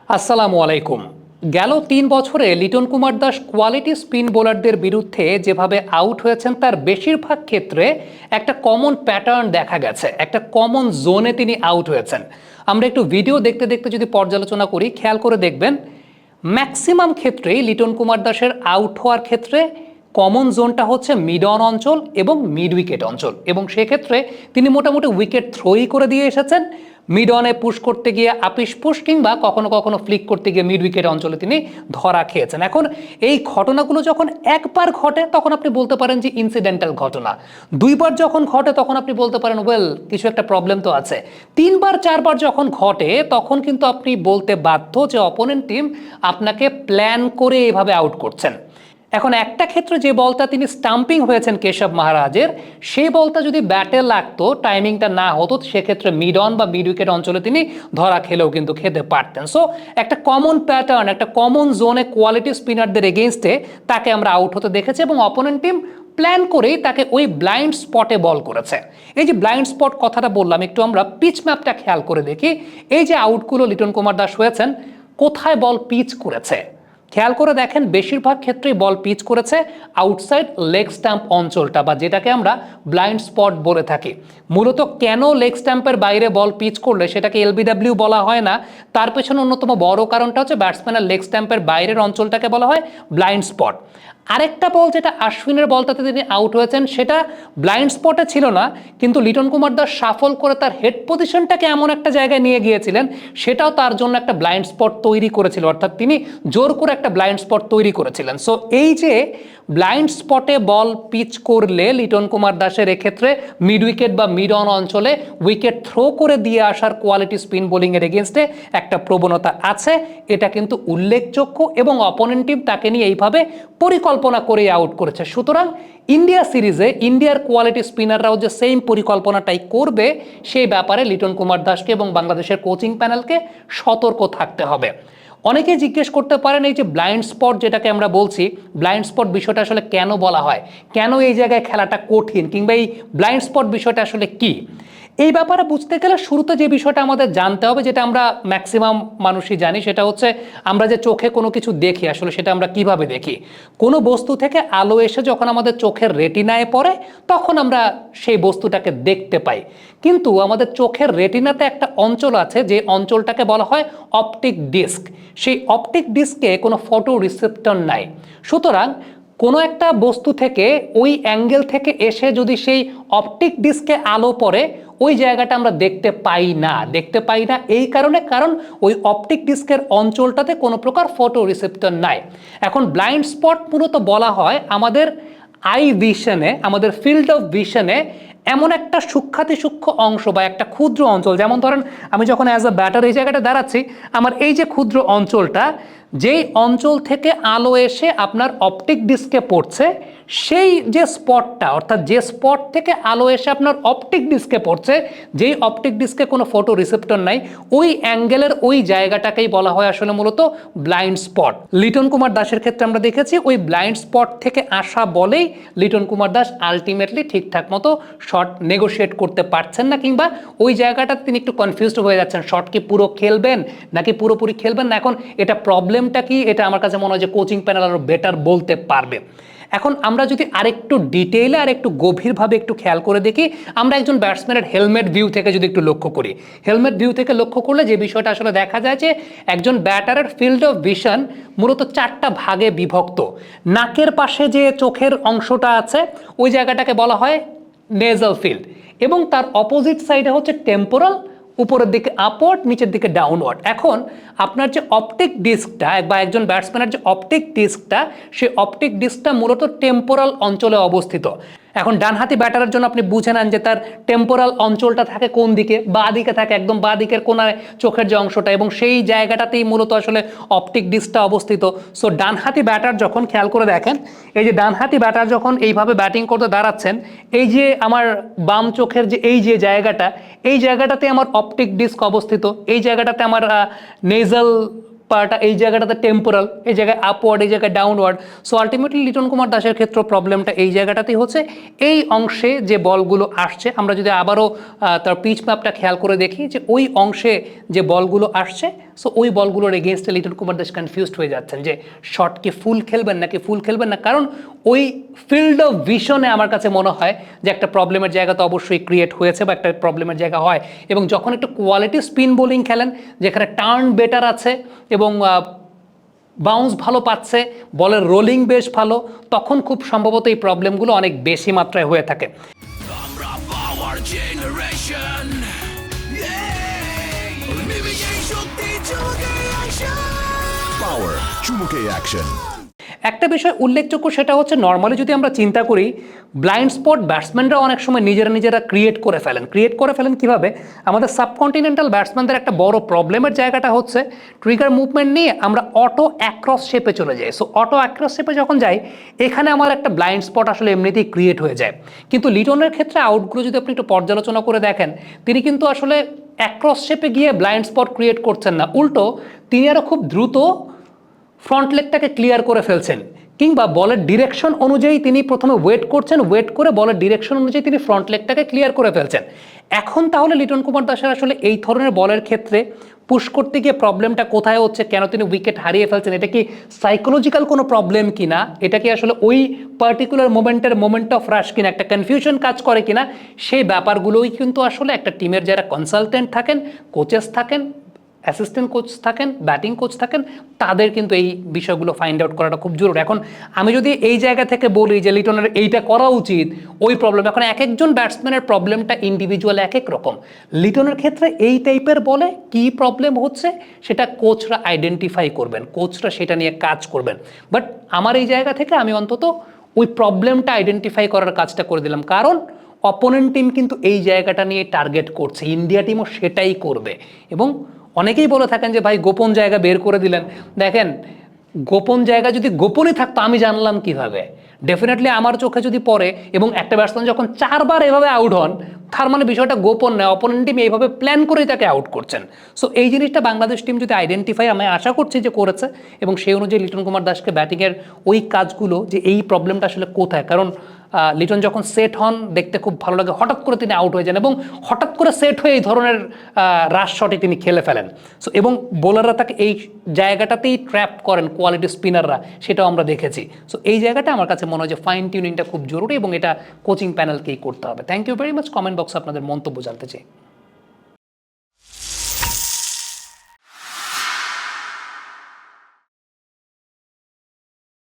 আসসালামু আলাইকুম। গেল ৩ বছরে লিটন কুমার দাস কোয়ালিটি স্পিন বোলারদের বিরুদ্ধে যেভাবে আউট হয়েছেন তার বেশিরভাগ ক্ষেত্রে একটা কমন প্যাটার্ন দেখা গেছে, একটা কমন জোনে তিনি আউট হয়েছেন। আমরা একটু ভিডিও দেখতে দেখতে যদি পর্যালোচনা করি, খেয়াল করে দেখবেন ম্যাক্সিমাম ক্ষেত্রেই লিটন কুমার দাসের আউট হওয়ার ক্ষেত্রে কমন জোনটা হচ্ছে মিড অন অঞ্চল এবং মিড উইকেট অঞ্চল, এবং সেক্ষেত্রে তিনি মোটামুটি উইকেট থ্রোই করে দিয়ে এসেছেন। মিড অনে পুশ করতে গিয়ে আপিস পুশ কিংবা কখনো কখনো ফ্লিক করতে গিয়ে মিড উইকেট অঞ্চলে তিনি ধরা খেয়েছেন। এখন এই ঘটনাগুলো যখন একবার ঘটে তখন আপনি বলতে পারেন যে ইনসিডেন্টাল ঘটনা, দুইবার যখন ঘটে তখন আপনি বলতে পারেন ওয়েল কিছু একটা প্রবলেম তো আছে, তিনবার চারবার যখন ঘটে তখন কিন্তু আপনি বলতে বাধ্য যে অপোনেন্ট টিম আপনাকে প্ল্যান করে এভাবে আউট করছেন। এখন একটা ক্ষেত্রে যে বলটা তিনি স্টাম্পিং হয়েছেন কেশব মাহারাজের, সেই বলটা যদি ব্যাটে লাগতো, টাইমিংটা না হতো, সেক্ষেত্রে মিড অন বা মিড উইকেট অঞ্চলে তিনি ধরা খেলেও কিন্তু খেতে পারতেন। সো একটা কমন প্যাটার্ন, একটা কমন জোনে কোয়ালিটি স্পিনারদের এগেইনস্টে তাকে আমরা আউট হতে দেখেছি এবং অপোনেন্ট টিম প্ল্যান করেই তাকে ওই ব্লাইন্ড স্পটে বল করেছে। এই যে ব্লাইন্ড স্পট কথাটা বললাম, একটু আমরা পিচ ম্যাপটা খেয়াল করে দেখি। এই যে আউটগুলো লিটন কুমার দাস হয়েছেন, কোথায় বল পিচ করেছে খেয়াল করে দেখেন। বেশিরভাগ ক্ষেত্রেই বল পিচ করেছে আউটসাইড লেগ স্ট্যাম্প অঞ্চলটা, বা যেটাকে আমরা ব্লাইন্ড স্পট বলে থাকি। মূলত কেন লেগ স্ট্যাম্পের বাইরে বল পিচ করলে সেটাকে এলবিডব্লিউ বলা হয় না, তার পেছনে অন্যতম বড় কারণটা হচ্ছে ব্যাটসম্যানের লেগ স্ট্যাম্পের বাইরের অঞ্চলটাকে বলা হয় ব্লাইন্ড স্পট। আরেকটা বল যেটা আশ্বিনের বলটাতে তিনি আউট হয়েছেন, সেটা ব্লাইন্ড স্পটে ছিল না, কিন্তু লিটন কুমার দাস সাফল করে তার হেড পজিশনটাকে এমন একটা জায়গায় নিয়ে গিয়েছিলেন, সেটাও তার জন্য একটা ব্লাইন্ড স্পট তৈরি করেছিল, অর্থাৎ তিনি জোর করে একটা ব্লাইন্ড স্পট তৈরি করেছিলেন। সো এই যে ব্লাইন্ড স্পটে বল পিচ করলে লিটন কুমার দাসের এক্ষেত্রে মিড উইকেট বা মিড অন অঞ্চলে উইকেট থ্রো করে দিয়ে আসার কোয়ালিটি স্পিন বোলিংয়ের এগেনস্টে একটা প্রবণতা আছে, এটা কিন্তু উল্লেখযোগ্য, এবং অপোনেন্ট টিম তাকে নিয়ে এইভাবে পরিকল্পনা করে আউট করেছে। সুতরাং ইন্ডিয়া সিরিজে ইন্ডিয়ার কোয়ালিটি স্পিনাররাও যে সেম পরিকল্পনাটাই করবে, সেই ব্যাপারে লিটন কুমার দাসকে এবং বাংলাদেশের কোচিং প্যানেলকে সতর্ক থাকতে হবে। অনেকে জিজ্ঞেস করতে পারেন এই যে ব্লাইন্ড স্পট যেটাকে আমরা বলছি, ব্লাইন্ড স্পট বিষয়টা আসলে কেন বলা হয়, কেন এই জায়গায় খেলাটা কঠিন, কিংবা এই ব্লাইন্ড স্পট বিষয়টা আসলে কি। এই ব্যাপারে বুঝতে গেলে শুরুতে যে বিষয়টা আমাদের জানতে হবে, যেটা আমরা ম্যাক্সিমাম মানুষই জানি, সেটা হচ্ছে আমরা যে চোখে কোনো কিছু দেখি আসলে সেটা আমরা কিভাবে দেখি। কোনো বস্তু থেকে আলো এসে যখন আমাদের চোখের রেটিনায় পড়ে তখন আমরা সেই বস্তুটাকে দেখতে পাই, কিন্তু আমাদের চোখের রেটিনাতে একটা অঞ্চল আছে যে অঞ্চলটাকে বলা হয় অপটিক ডিস্ক। সেই অপটিক ডিস্কে কোনো ফটো রিসেপ্টর নাই। সুতরাং কোনো একটা বস্তু থেকে ওই অ্যাঙ্গেল থেকে এসে যদি সেই অপটিক ডিস্কে আলো পড়ে, ওই জায়গাটা আমরা দেখতে পাই না এই কারণে, কারণ ওই অপটিক ডিস্কের অঞ্চলটাতে কোনো প্রকার ফটো রিসেপ্টর নাই। এখন ব্লাইন্ড স্পট মূলত বলা হয় আমাদের আই ভিশনে, আমাদের ফিল্ড অফ ভিশনে এমন একটা সূক্ষ্মাতিসূক্ষ্ম অংশ বা একটা ক্ষুদ্র অঞ্চল, যেমন ধরেন আমি যখন অ্যাজ আ ব্যাটার এই জায়গাটা দাঁড়াচ্ছি, আমার এই যে ক্ষুদ্র অঞ্চলটা, যেই অঞ্চল থেকে আলো এসে আপনার অপটিক ডিস্কে পড়ছে, সেই যে স্পটটা, অর্থাৎ যে স্পট থেকে আলো এসে আপনার অপটিক ডিস্কে পড়ছে, যেই অপটিক ডিস্কে কোনো ফটো রিসেপ্টর নাই, ওই অ্যাঙ্গেলের ওই জায়গাটাকেই বলা হয় আসলে মূলত ব্লাইন্ড স্পট। লিটন কুমার দাসের ক্ষেত্রে আমরা দেখেছি ওই ব্লাইন্ড স্পট থেকে আসা বলেই লিটন কুমার দাস আলটিমেটলি ঠিকঠাক মতো শট নেগোশিয়েট করতে পারছেন না, কিংবা ওই জায়গাটাতে তিনি একটু কনফিউজড হয়ে যাচ্ছেন, শট কি পুরো খেলবেন নাকি পুরোপুরি খেলবেন না। এখন এটা প্রবলেমটা কি, এটা আমার কাছে মনে হয় যে কোচিং প্যানেল আরও বেটার বলতে পারবে। এখন আমরা যদি আরেকটু ডিটেইলে আর একটু গভীরভাবে একটু খেয়াল করে দেখি, আমরা একজন ব্যাটসম্যানের হেলমেট ভিউ থেকে যদি একটু লক্ষ্য করি, হেলমেট ভিউ থেকে লক্ষ্য করলে যে বিষয়টা আসলে দেখা যায় যে একজন ব্যাটারের ফিল্ড অফ ভিশন মূলত 4টা ভাগে বিভক্ত। নাকের পাশে যে চোখের অংশটা আছে, ওই জায়গাটাকে বলা হয় নেজাল ফিল্ড, এবং তার অপোজিট সাইডে হচ্ছে টেম্পোরাল, উপরের দিকে আপওয়ার্ড, নিচের দিকে ডাউনওয়ার্ড। এখন আপনার যে অপটিক ডিস্কটা বা একজন ব্যাটসম্যানের যে অপটিক ডিস্কটা, সেই অপটিক ডিস্কটা মূলত টেম্পোরাল অঞ্চলে অবস্থিত। এখন ডানহাতি ব্যাটারের জন্য আপনি বুঝে নেন যে তার টেম্পোরাল অঞ্চলটা থাকে কোন দিকে, বাঁ দিকে থাকে, একদম বাঁ দিকের কোনায় চোখের যে অংশটা, এবং সেই জায়গাটাতেই মূলত আসলে অপটিক ডিস্কটা অবস্থিত। সো ডানহাতি ব্যাটার যখন, খেয়াল করে দেখেন, এই যে ডানহাতি ব্যাটার যখন এইভাবে ব্যাটিং করতে দাঁড়াচ্ছেন, এই যে আমার বাম চোখের যে এই যে জায়গাটা, এই জায়গাটাতে আমার অপটিক ডিস্ক অবস্থিত, এই জায়গাটাতে আমার নেজাল পাটা এই জায়গাটাতে টেম্পোরাল, এই জায়গায় আপওয়ার্ড, এই জায়গায় downward. So ultimately Liton Kumar দাসের ক্ষেত্রে প্রবলেমটা এই জায়গাটাতেই হচ্ছে। এই অংশে যে বলগুলো আসছে, আমরা যদি আবারও তার পিচ ম্যাপটা খেয়াল করে দেখি যে ওই অংশে যে বলগুলো আসছে, সো ওই বলগুলোর এগেনস্টে লিটন কুমার দাস কনফিউজড হয়ে যাচ্ছেন যে শর্ট কি ফুল খেলবেন নাকি ফুল খেলবেন না, কারণ ওই ফিল্ড অফ ভিশনে আমার কাছে মনে হয় যে একটা প্রবলেমের জায়গা তো অবশ্যই ক্রিয়েট হয়েছে বা একটা প্রবলেমের জায়গা হয়। এবং যখন একটু কোয়ালিটি স্পিন বোলিং খেলেন যেখানে টার্ন বেটার আছে এবং বাউন্স ভালো পাচ্ছে, বলের রোলিং বেশ ভালো, তখন খুব সম্ভবত এই প্রবলেমগুলো অনেক বেশি মাত্রায় হয়ে থাকে। একটা বিষয় উল্লেখযোগ্য সেটা হচ্ছে নর্মালি যদি আমরা চিন্তা করি ব্লাইন্ড স্পট ব্যাটসম্যানরা অনেক সময় নিজেরা ক্রিয়েট করে ফেলেন কিভাবে? আমাদের সাবকন্টিনেন্টাল ব্যাটসম্যানদের একটা বড় প্রবলেমের জায়গাটা হচ্ছে ট্রিগার মুভমেন্ট নিয়ে আমরা অটো অ্যাক্রস শেপে চলে যাই। সো অটো অ্যাক্রস শেপে যখন যাই এখানে আমার একটা ব্লাইন্ড স্পট আসলে এমনিতেই ক্রিয়েট হয়ে যায়। কিন্তু লিটনের ক্ষেত্রে আউটগুলো যদি আপনি একটু পর্যালোচনা করে দেখেন, তিনি কিন্তু আসলে অ্যাক্রস শেপে গিয়ে ব্লাইন্ড স্পট ক্রিয়েট করছেন না, উল্টো তিনি আরও খুব দ্রুত ফ্রন্ট লেগটাকে ক্লিয়ার করে ফেলছেন, কিংবা বলের ডিরেকশন অনুযায়ী তিনি প্রথমে ওয়েট করছেন, ওয়েট করে বলের ডিরেকশন অনুযায়ী তিনি ফ্রন্ট লেগটাকে ক্লিয়ার করে ফেলছেন। এখন তাহলে লিটন কুমার দাসের আসলে এই ধরনের বলের ক্ষেত্রে পুশ করতে গিয়ে প্রবলেমটা কোথায় হচ্ছে, কেন তিনি উইকেট হারিয়ে ফেলছেন? এটা কি সাইকোলজিক্যাল কোনো প্রবলেম কিনা, এটা কি আসলে ওই পার্টিকুলার মোমেন্ট অফ রাশ কিনা, একটা কনফিউশন কাজ করে কিনা, সেই ব্যাপারগুলোই কিন্তু আসলে একটা টিমের যারা কনসালটেন্ট থাকেন, কোচেস থাকেন, অ্যাসিস্ট্যান্ট কোচ থাকেন, ব্যাটিং কোচ থাকেন, তাদের কিন্তু এই বিষয়গুলো ফাইন্ড আউট করাটা খুব জরুরি। এখন আমি যদি এই জায়গা থেকে বলি যে লিটনের এইটা করা উচিত, ওই প্রবলেম, এখন এক একজন ব্যাটসম্যানের প্রবলেমটা ইন্ডিভিজুয়াল এক এক রকম। লিটনের ক্ষেত্রে এই টাইপের বলে কি প্রবলেম হচ্ছে সেটা কোচরা আইডেন্টিফাই করবেন, কোচরা সেটা নিয়ে কাজ করবেন। বাট আমার এই জায়গা থেকে আমি অন্তত ওই প্রবলেমটা আইডেন্টিফাই করার কাজটা করে দিলাম, কারণ অপোনেন্ট টিম কিন্তু এই জায়গাটা নিয়ে টার্গেট করছে, ইন্ডিয়া টিমও সেটাই করবে। এবং অনেকেই বলে থাকেন যে ভাই গোপন জায়গা বের করে দিলেন। দেখেন, গোপন জায়গা যদি গোপনই থাকতো আমি জানলাম কিভাবে? ডেফিনেটলি আমার চোখে যদি পড়ে এবং একটা ব্যাটসম্যান যখন 4 বার এভাবে আউট হন, তার মানে বিষয়টা গোপন নয়, অপোনেন্ট টিম এইভাবে প্ল্যান করেই তাকে আউট করছেন। সো এই জিনিসটা বাংলাদেশ টিম যদি আইডেন্টিফাই, আমি আশা করছি যে করেছে, এবং সেই অনুযায়ী লিটন কুমার দাসকে ব্যাটিংয়ের ওই কাজগুলো, যে এই প্রবলেমটা আসলে কোথায়, কারণ লিটন যখন সেট হন দেখতে খুব ভালো লাগে, হঠাৎ করে তিনি আউট হয়ে যান এবং হঠাৎ করে সেট হয়ে এই ধরনের রাশ শটে তিনি খেলে ফেলেন। সো এবং বোলাররা তাকে এই জায়গাটাতেই ট্র্যাপ করেন, কোয়ালিটি স্পিনাররা, সেটাও আমরা দেখেছি। সো এই জায়গাটা আমার কাছে মনে হয় যে ফাইন টিউনিংটা খুব জরুরি এবং এটা কোচিং প্যানেলকেই করতে হবে। Thank you very much. Comment বক্সে আপনাদের মন্তব্য জানতে চাই।